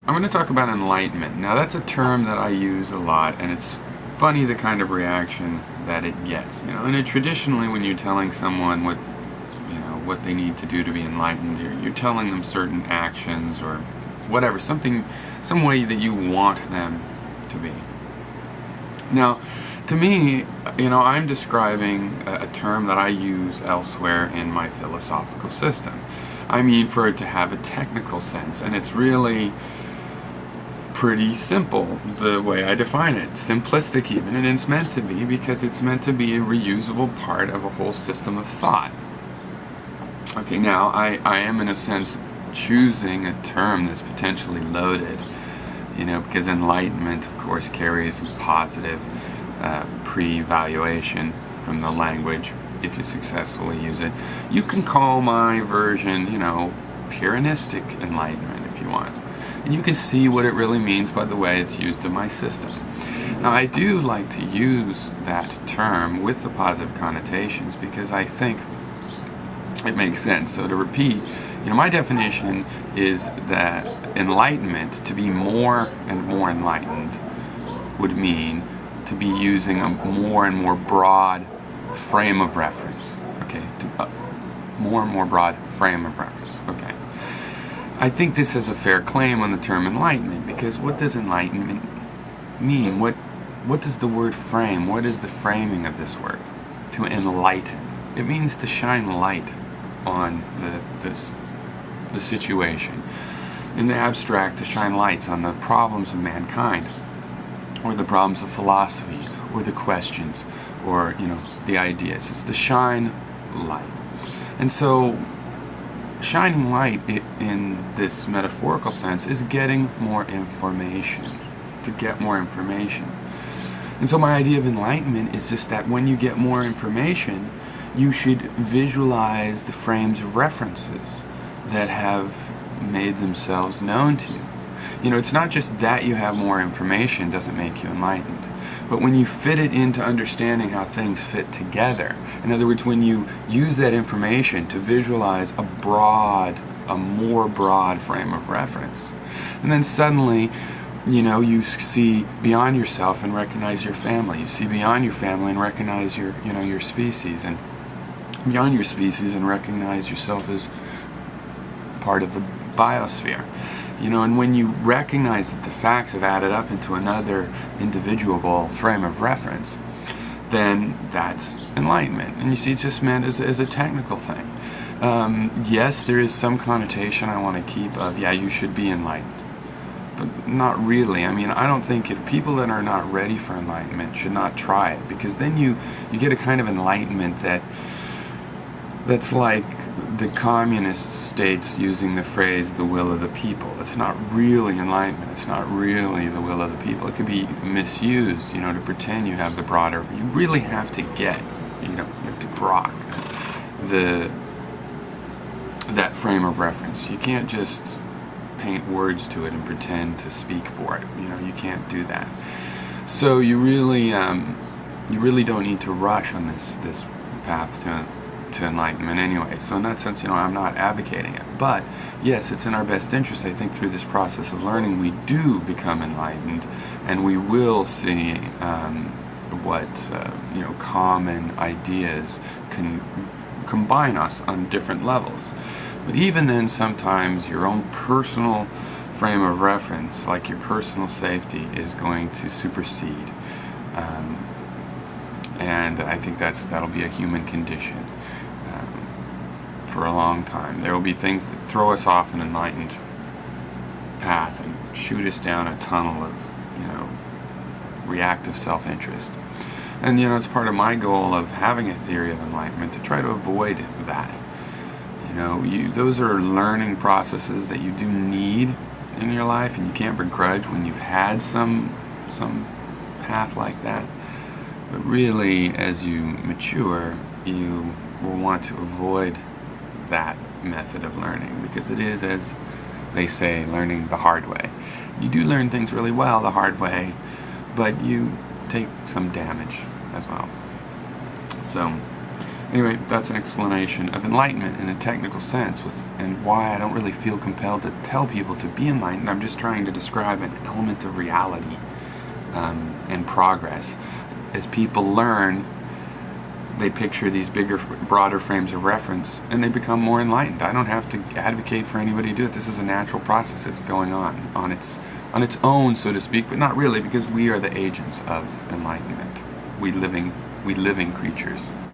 I'm going to talk about enlightenment. Now that's a term that I use a lot, and it's funny the kind of reaction that it gets. And traditionally when you're telling someone what they need to do to be enlightened, you're telling them certain actions or whatever, some way that you want them to be. Now, to me, I'm describing a term that I use elsewhere in my philosophical system. I mean, for it to have a technical sense, and it's really pretty simple the way I define it, simplistic even, and it's meant to be because it's meant to be a reusable part of a whole system of thought. Okay, now I am in a sense choosing a term that's potentially loaded, because enlightenment of course carries a positive pre-evaluation from the language if you successfully use it. You can call my version, Pyrrhonistic enlightenment if you want. And you can see what it really means by the way it's used in my system. Now, I do like to use that term with the positive connotations because I think it makes sense. So to repeat, my definition is that enlightenment, to be more and more enlightened, would mean to be using a more and more broad frame of reference. Okay, more and more broad frame of reference. Okay. I think this has a fair claim on the term enlightenment, because what does enlightenment mean? What does the word frame, what is the framing of this word? To enlighten. It means to shine light on the situation. In the abstract, to shine lights on the problems of mankind, or the problems of philosophy, or the questions, or the ideas. It's to shine light. And so shining light in this metaphorical sense is getting more information, to get more information. And so my idea of enlightenment is just that when you get more information, you should visualize the frames of references that have made themselves known to you. It's not just that you have more information doesn't make you enlightened, but when you fit it into understanding how things fit together. In other words, when you use that information to visualize a more broad frame of reference, and then suddenly, you see beyond yourself and recognize your family. You see beyond your family and recognize your species, and beyond your species and recognize yourself as part of the biosphere. And when you recognize that the facts have added up into another individual frame of reference, then that's enlightenment. And you see, it's just meant as a technical thing. Yes, there is some connotation I want to keep of, you should be enlightened. But not really. I don't think if people that are not ready for enlightenment should not try it, because then you get a kind of enlightenment that's like the communist states using the phrase the will of the people. It's not really enlightenment. It's not really the will of the people. It could be misused, to pretend you have the broader. You really have to get, you have to grok that frame of reference. You can't just paint words to it and pretend to speak for it. You can't do that. So you really don't need to rush on this path to enlightenment anyway. So in that sense, I'm not advocating it. But yes, it's in our best interest. I think through this process of learning, we do become enlightened, and we will see what common ideas can combine us on different levels. But even then, sometimes your own personal frame of reference, like your personal safety, is going to supersede. And I think that'll be a human condition for a long time. There will be things that throw us off an enlightened path and shoot us down a tunnel of, reactive self-interest. And, it's part of my goal of having a theory of enlightenment to try to avoid that. Those are learning processes that you do need in your life, and you can't begrudge when you've had some path like that. But really, as you mature, you will want to avoid that method of learning, because it is, as they say, learning the hard way. You do learn things really well the hard way, but you take some damage as well. So Anyway, that's an explanation of enlightenment in a technical sense, and why I don't really feel compelled to tell people to be enlightened. I'm just trying to describe an element of reality and progress. As people learn, they picture these bigger, broader frames of reference, and they become more enlightened. I don't have to advocate for anybody to do it. This is a natural process. It's going on its own, so to speak, but not really, because we are the agents of enlightenment. We living creatures.